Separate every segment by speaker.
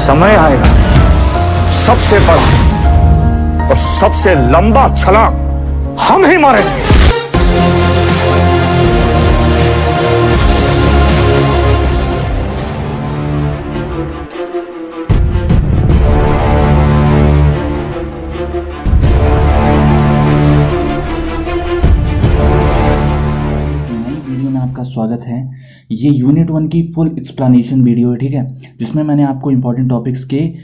Speaker 1: समय आएगा, सबसे बड़ा और सबसे लंबा छलांग हम ही मारेंगे।
Speaker 2: आपका स्वागत है। ये यूनिट 1 की फुल एक्सप्लेनेशन वीडियो है, ठीक है, जिसमें मैंने आपको इंपॉर्टेंट टॉपिक्स के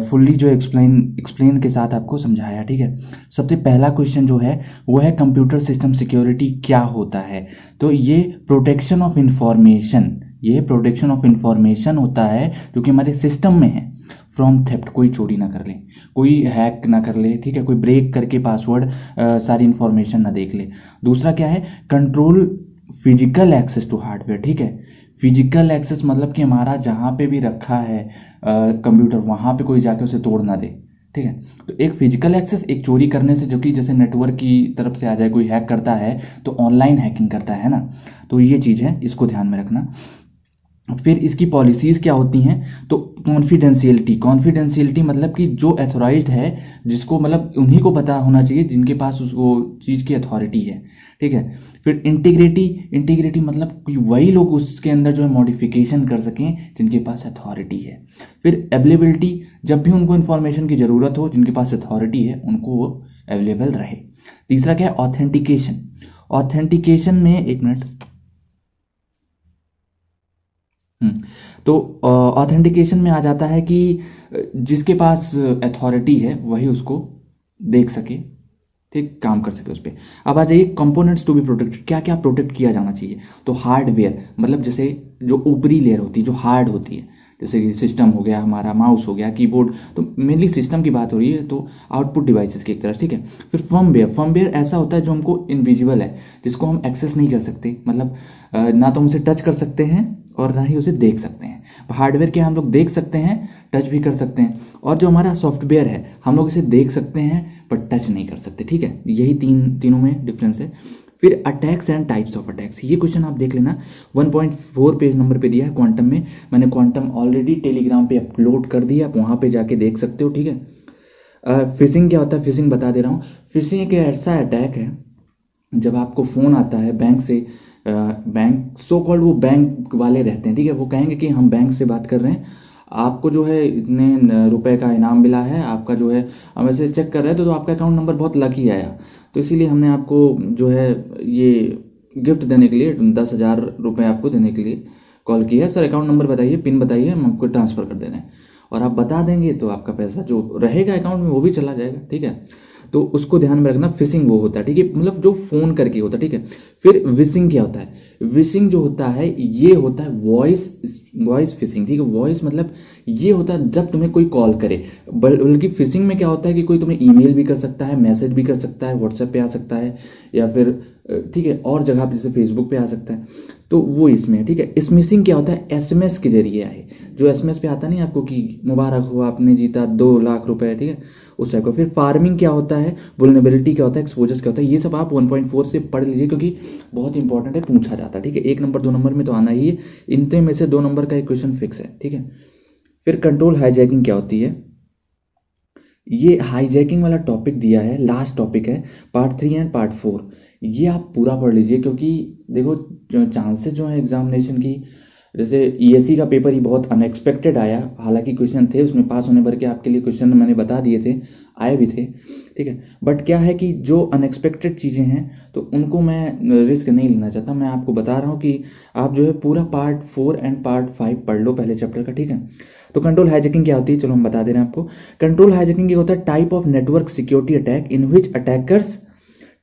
Speaker 2: फुल्ली जो एक्सप्लेन के साथ आपको समझाया, ठीक है। सबसे पहला क्वेश्चन जो है वो है कंप्यूटर सिस्टम सिक्योरिटी क्या होता है। तो ये प्रोटेक्शन ऑफ इंफॉर्मेशन होता है जो कि हमारे सिस्टम में है फ्रॉम थेफ्ट, कोई चोरी ना कर ले, कोई हैक ना कर ले, ठीक है, कोई ब्रेक करके पासवर्ड सारी इंफॉर्मेशन ना देख ले। दूसरा क्या है, control physical access to hardware, ठीक है। फिजिकल एक्सेस मतलब कि हमारा जहाँ पे भी रखा है कंप्यूटर वहाँ पे कोई जाके उसे तोड़ ना दे, ठीक है। तो एक फिजिकल एक्सेस, एक चोरी करने से, जो कि जैसे नेटवर्क की तरफ से आ जाए, कोई हैक करता है तो ऑनलाइन हैकिंग करता है ना, तो ये चीज़ है, इसको ध्यान में रखना। फिर इसकी पॉलिसीज़ क्या होती हैं, तो कॉन्फिडेंशियलिटी मतलब कि जो अथॉराइज्ड है, जिसको मतलब उन्हीं को पता होना चाहिए जिनके पास उसको चीज़ की अथॉरिटी है, ठीक है। फिर इंटीग्रिटी मतलब कि वही लोग उसके अंदर जो है मॉडिफिकेशन कर सकें जिनके पास अथॉरिटी है। फिर अवेलेबिलिटी, जब भी उनको इन्फॉर्मेशन की ज़रूरत हो, जिनके पास अथॉरिटी है उनको वो अवेलेबल रहे। तीसरा क्या है, ऑथेंटिकेशन में, एक मिनट, तो ऑथेंटिकेशन में आ जाता है कि जिसके पास अथॉरिटी है वही उसको देख सके, ठीक, काम कर सके उस पर। अब आ जाइए कंपोनेंट्स टू बी प्रोटेक्टेड, क्या क्या प्रोटेक्ट किया जाना चाहिए। तो हार्डवेयर मतलब जैसे जो ऊपरी लेयर होती है, जो हार्ड होती है, जैसे कि सिस्टम हो गया हमारा, माउस हो गया, कीबोर्ड, तो मेनली सिस्टम की बात हो रही है, तो आउटपुट डिवाइसेस की एक तरह, ठीक है। फिर फर्मवेयर ऐसा होता है जो हमको इनविजिबल है, जिसको हम एक्सेस नहीं कर सकते, मतलब ना तो हम उसे टच कर सकते हैं और ना ही उसे देख सकते हैं। हार्डवेयर के हम लोग देख सकते हैं, टच भी कर सकते हैं, और जो हमारा सॉफ्टवेयर है हम लोग इसे देख सकते हैं पर टच नहीं कर सकते, ठीक है। यही तीनों में डिफरेंस है। फिर attacks and types of attacks, ये क्वेश्चन आप देख लेना, 1.4 पेज नंबर पे दिया है क्वांटम में। मैंने क्वांटम ऑलरेडी टेलीग्राम पे अपलोड कर दिया, आप वहाँ पे जाके देख सकते हो, ठीक है। फिशिंग क्या होता है, फिशिंग बता दे रहा हूँ। फिशिंग एक ऐसा अटैक है जब आपको फ़ोन आता है बैंक से, बैंक सो कॉल्ड वो बैंक वाले रहते हैं, ठीक है, वो कहेंगे कि हम बैंक से बात कर रहे हैं, आपको जो है इतने रुपए का इनाम मिला है, आपका जो है हम ऐसे चेक कर रहे थे तो आपका अकाउंट नंबर बहुत लकी आया, तो इसीलिए हमने आपको जो है ये गिफ्ट देने के लिए 10,000 रुपये आपको देने के लिए कॉल किया है। सर अकाउंट नंबर बताइए, पिन बताइए, हम आपको ट्रांसफ़र कर दे रहे हैं, और आप बता देंगे तो आपका पैसा जो रहेगा अकाउंट में वो भी चला जाएगा, ठीक है। तो उसको ध्यान में रखना, फिशिंग वो होता है, ठीक है, मतलब जो फ़ोन करके होता है, ठीक है। फिर विशिंग क्या होता है, विशिंग जो होता है ये होता है वॉइस फिशिंग, ठीक है। वॉइस मतलब ये होता है जब तुम्हें कोई कॉल करे, बल्कि फिशिंग में क्या होता है कि कोई तुम्हें ईमेल भी कर सकता है, मैसेज भी कर सकता है, व्हाट्सएप पे आ सकता है, या फिर ठीक है और जगह पे जैसे फेसबुक पे आ सकता है, तो वो इसमें है, ठीक है। स्मिशिंग क्या होता है, एसएमएस के जरिए है, जो एसएमएस पे आता नहीं आपको कि मुबारक हो आपने जीता 2 लाख रुपए, ठीक है, उस टाइप का। फिर फार्मिंग क्या होता है, वुल्नरेबिलिटी क्या होता है, एक्सपोजर्स क्या होता है, ये सब आप 1.4 से पढ़ लीजिए क्योंकि बहुत इंपॉर्टेंट है, पूछा जाता है, ठीक है। 1 नंबर 2 नंबर में तो आना ही है, इनते में से 2 नंबर का एक क्वेश्चन फिक्स है, ठीक है। फिर कंट्रोल हाईजैकिंग क्या होती है, ये हाईजैकिंग वाला टॉपिक दिया है, लास्ट टॉपिक है, पार्ट 3 एंड पार्ट 4, ये आप पूरा पढ़ लीजिए क्योंकि देखो जो चांसेस जो है एग्जामिनेशन की, जैसे ईएससी का पेपर ही बहुत अनएक्सपेक्टेड आया, हालांकि क्वेश्चन थे उसमें पास होने भर के आपके लिए क्वेश्चन मैंने बता दिए थे, आए भी थे, ठीक है। बट क्या है कि जो अनएक्सपेक्टेड चीज़ें हैं तो उनको मैं रिस्क नहीं लेना चाहता, मैं आपको बता रहा हूँ कि आप जो है पूरा पार्ट 4 एंड पार्ट 5 पढ़ लो पहले चैप्टर का, ठीक है। तो कंट्रोल हाईजैकिंग क्या होती है, चलो हम बता दे रहे हैं आपको। कंट्रोल हाईजैकिंग ये होता है type of network security attack in which attackers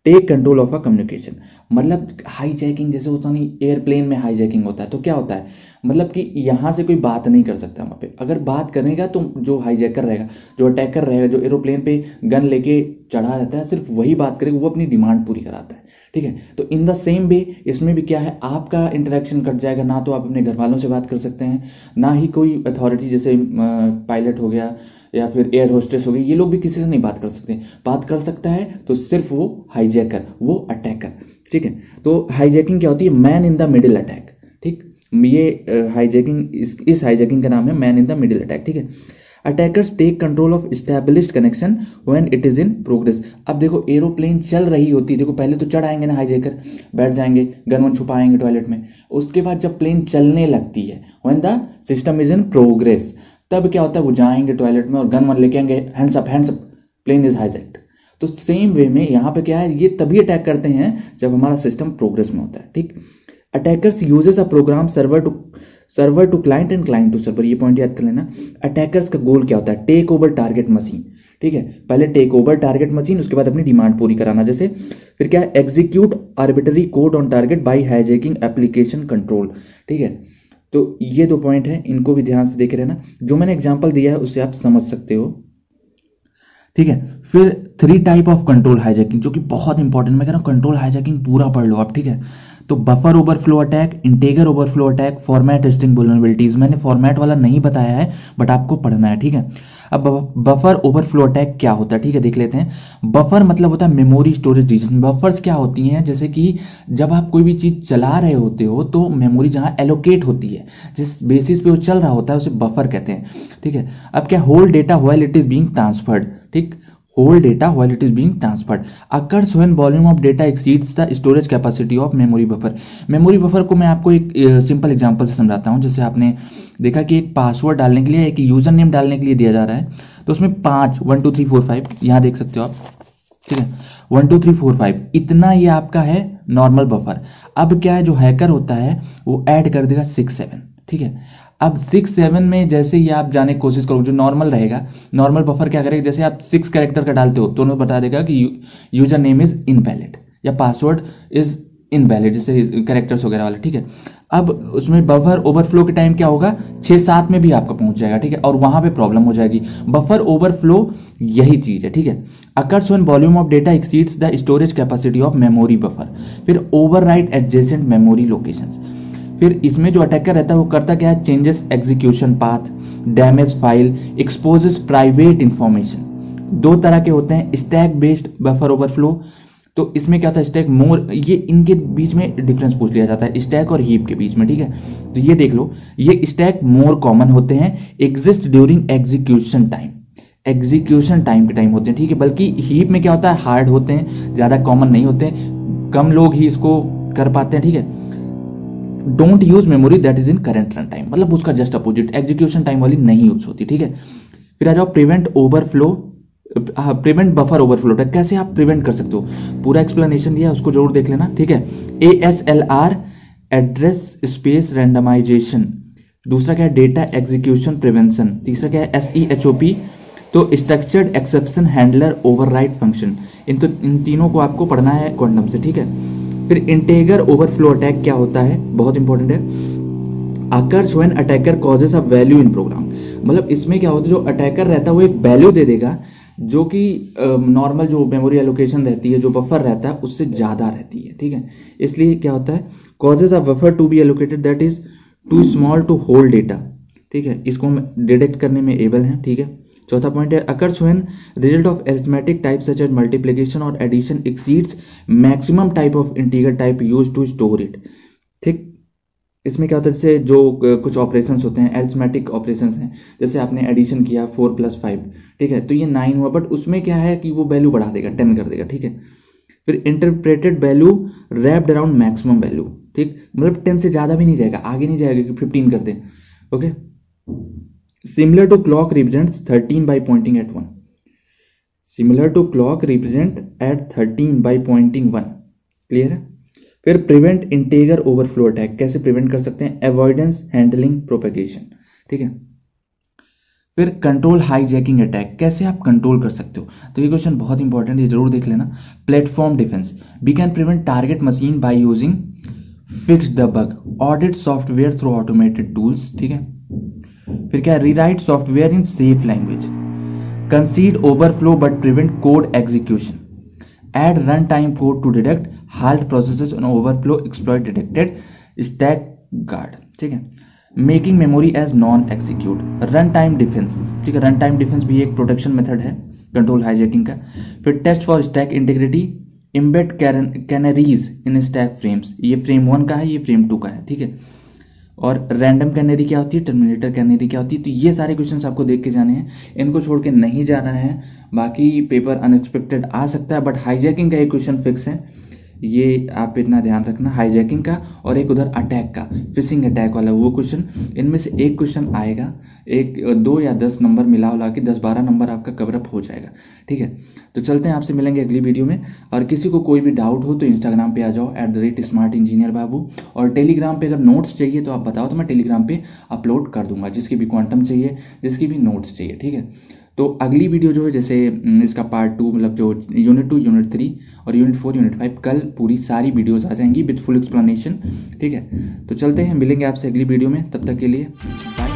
Speaker 2: take control of a communication, मतलब हाईजैकिंग जैसे होता नहीं, एयरप्लेन में हाईजैकिंग होता है तो क्या होता है, मतलब कि यहाँ से कोई बात नहीं कर सकता वहाँ पे, अगर बात करेगा तो जो हाईजैकर रहेगा, जो अटैकर रहेगा, जो एरोप्लेन पे गन लेके चढ़ा जाता है, सिर्फ वही बात करेगा, वो अपनी डिमांड पूरी कराता है, ठीक है। तो इन द सेम वे इसमें भी क्या है, आपका इंटरेक्शन कट जाएगा, ना तो आप अपने घर वालों से बात कर सकते हैं, ना ही कोई अथॉरिटी जैसे पायलट हो गया या फिर एयर होस्टेस हो गई, ये लोग भी किसी से नहीं बात कर सकते। बात कर सकता है तो सिर्फ वो हाईजैकर, वो अटैकर, ठीक है। तो हाईजैकिंग क्या होती है, man in the middle attack, ठीक, ये हाईजैकिंग, इस हाईजैकिंग का नाम है man in the middle attack, ठीक है। Attackers take control of established connection when it is in progress. अब देखो एरोप्लेन चल रही होती है, देखो पहले तो चढ़ आएंगे ना हाईजैकर, बैठ जाएंगे, गन वन छुपाएंगे टॉयलेट में, उसके बाद जब प्लेन चलने लगती है when the system is in progress, तब क्या होता है वो जाएंगे टॉयलेट में और गन वन लेके आएंगे, hands up, plane is hijacked. तो सेम वे में यहाँ पे क्या है, ये तभी अटैक करते हैं जब हमारा सिस्टम प्रोग्रेस में होता है, ठीक। Attackers uses a program server to client and client to server, ये पॉइंट याद कर लेना। अटैकर्स का गोल क्या होता है, टेक ओवर टारगेट मशीन, ठीक है, पहले टेक ओवर टारगेट मशीन, उसके बाद अपनी डिमांड पूरी कराना। जैसे फिर क्या है, execute arbitrary code on target by hijacking application control, ठीक है। तो ये 2 पॉइंट है, इनको भी ध्यान से देखे रहना, जो मैंने एग्जाम्पल दिया है उससे आप समझ सकते हो, ठीक है। फिर 3 टाइप ऑफ कंट्रोल हाईजैकिंग, जो कि बहुत इंपॉर्टेंट, मैं कह रहा हूं कंट्रोल हाईजैकिंग पूरा पढ़ लो आप, ठीक है। तो buffer overflow attack, integer overflow attack, format testing vulnerabilities, मैंने फॉर्मेट वाला नहीं बताया है बट आपको पढ़ना है, ठीक है। अब बफर ओवरफ्लो अटैक क्या होता है, ठीक है, देख लेते हैं। बफर मतलब होता है मेमोरी स्टोरेज रीजन। बफर्स क्या होती हैं, जैसे कि जब आप कोई भी चीज चला रहे होते हो तो मेमोरी जहां एलोकेट होती है, जिस बेसिस पे वो चल रहा होता है उसे बफर कहते हैं, ठीक है। अब क्या, hold data while it is being transferred, ठीक, hold data while it is being transferred occurs when volume of data exceeds the storage capacity of memory buffer। Memory buffer को मैं आपको एक सिंपल एग्जांपल से समझाता हूं। जैसे आपने देखा कि एक पासवर्ड डालने के लिए, एक यूजर नेम डालने के लिए दिया जा रहा है, तो उसमें 5 1 2 3 4 5 यहां देख सकते हो आप, ठीक है, 1 2 3 4 5 इतना ये आपका है नॉर्मल बफर। अब क्या है, जो हैकर होता है वो ऐड कर देगा 6 7, ठीक है। अब 6 7 में जैसे ही आप जाने की कोशिश करो, जो नॉर्मल रहेगा, नॉर्मल बफर क्या करेगा, जैसे आप 6 कैरेक्टर का डालते हो तो उन्हें बता देगा कि यूजर नेम इज इनवैलिड या पासवर्ड इज इनवैलिड, जैसे कैरेक्टर्स वगैरह वाला, ठीक है। अब उसमें बफर ओवरफ्लो के टाइम क्या होगा, 6 7 में भी आपका पहुंच जाएगा, ठीक है, और वहां पे प्रॉब्लम हो जाएगी। बफर ओवरफ्लो यही चीज है, ठीक है। Occurs when volume of data exceeds the storage capacity of memory buffer. फिर ओवरराइट एडजेसेंट मेमोरी लोकेशंस। फिर इसमें जो अटैकर रहता है वो करता क्या है, changes execution path, damage file, exposes private information. 2 तरह के होते हैं, स्टैक बेस्ड बफर ओवरफ्लो। तो इसमें क्या होता है, स्टैक मोर, ये इनके बीच में डिफरेंस पूछ लिया जाता है, स्टैक और हीप के बीच में, ठीक है। तो ये देख लो, ये स्टैक मोर कॉमन होते हैं, exist during execution time, execution time के टाइम होते हैं, ठीक है। बल्कि हीप में क्या होता है, हार्ड होते हैं, ज्यादा कॉमन नहीं होते, कम लोग ही इसको कर पाते हैं, ठीक है। Don't use memory that is in current run time, मतलब उसका जस्ट अपोजिट, एग्जीक्यूशन टाइम वाली नहीं यूज होती, ठीक है। फिर आ जाओ prevent overflow, prevent buffer overflow, कैसे आप प्रिवेंट कर सकते हो, पूरा एक्सप्लेनेशन दिया है, उसको जरूर देख लेना, ठीक है। ASLR एड्रेस स्पेस रैंडमाइजेशन, दूसरा क्या है डेटा एग्जीक्यूशन प्रिवेंशन, तीसरा क्या है SEHOP, तो structured exception handler override function. इन तीनों को आपको पढ़ना है क्वांटम से, ठीक है। फिर इंटीजर ओवरफ्लो अटैक क्या होता है, बहुत इंपॉर्टेंट है। Occurs when attacker causes a value in program, मतलब इसमें क्या होता है, जो अटैकर रहता है वो एक वैल्यू दे देगा जो कि नॉर्मल जो मेमोरी एलोकेशन रहती है, जो बफर रहता है उससे ज्यादा रहती है, ठीक है। इसलिए क्या होता है, causes a buffer to be allocated that is too small to hold data, ठीक है, इसको हम डिटेक्ट करने में एबल हैं, ठीक है। चौथा पॉइंट है, occurs when result of arithmetic type such as multiplication और addition exceeds maximum type of integer type used to store it, ठीक। इसमें क्या होता है, जैसे जो कुछ ऑपरेशंस होते हैं, अरिथमेटिक ऑपरेशंस हैं, जैसे आपने एडिशन किया 4 + 5, ठीक है, तो ये 9 हुआ, बट उसमें क्या है कि वो वैल्यू बढ़ा देगा, 10 कर देगा, ठीक है। फिर interpreted value wrapped around maximum value, ठीक, मतलब 10 से ज्यादा भी नहीं जाएगा, आगे नहीं जाएगा कि 15 कर दे, okay. Similar to clock represents 13 by pointing at 1. Similar to clock represent at 13 by pointing 1. Clear है। फिर प्रिवेंट इंटीजर ओवरफ्लो अटैक, कैसे प्रिवेंट कर सकते हैं, अवॉइडेंस हैंडलिंग प्रोपेगेशन, ठीक है। फिर कंट्रोल हाईजैकिंग अटैक, कैसे आप कंट्रोल कर सकते हो, तो ये क्वेश्चन बहुत इंपॉर्टेंट, ये जरूर देख लेना। Platform defence, we can prevent target machine by using fix the bug, audit software through automated tools, ठीक है। फिर क्या, rewrite software in safe language, concede overflow but prevent code execution, add run time code to detect halt processes on overflow exploit detected, stack guard, ठीक है। Making memory as non execute, run time defence, ठीक है, run time defence भी एक protection method है control hijacking का। फिर test for stack integrity, embed canaries in stack frames, ये फ्रेम 1 का है, ये फ्रेम 2 का है, ठीक है, और रैंडम कैनरी क्या होती है, टर्मिनेटर कैनरी क्या होती है। तो ये सारे क्वेश्चंस आपको देख के जाने हैं, इनको छोड़ के नहीं जाना है। बाकी पेपर अनएक्सपेक्टेड आ सकता है, बट हाईजैकिंग का एक क्वेश्चन फिक्स है, ये आप इतना ध्यान रखना, हाईजैकिंग का। और एक उधर अटैक का, फिशिंग अटैक वाला वो क्वेश्चन, इनमें से एक क्वेश्चन आएगा। एक 2 या 10 नंबर मिला उला के 10-12 नंबर आपका कवरअप हो जाएगा। ठीक है, तो चलते हैं, आपसे मिलेंगे अगली वीडियो में। और किसी को कोई भी डाउट हो तो इंस्टाग्राम पे आ जाओ @SmartEngineerBabu, और टेलीग्राम पे अगर नोट्स चाहिए तो आप बताओ, तो मैं टेलीग्राम पे अपलोड कर दूंगा, जिसकी भी क्वांटम चाहिए, जिसकी भी नोट्स चाहिए। ठीक है, तो अगली वीडियो जो है, जैसे इसका पार्ट 2, मतलब जो यूनिट 2, यूनिट 3 और यूनिट 4, यूनिट 5, कल पूरी सारी वीडियोस आ जाएंगी विद फुल एक्सप्लेनेशन। ठीक है, तो चलते हैं, मिलेंगे आपसे अगली वीडियो में, तब तक के लिए बाय।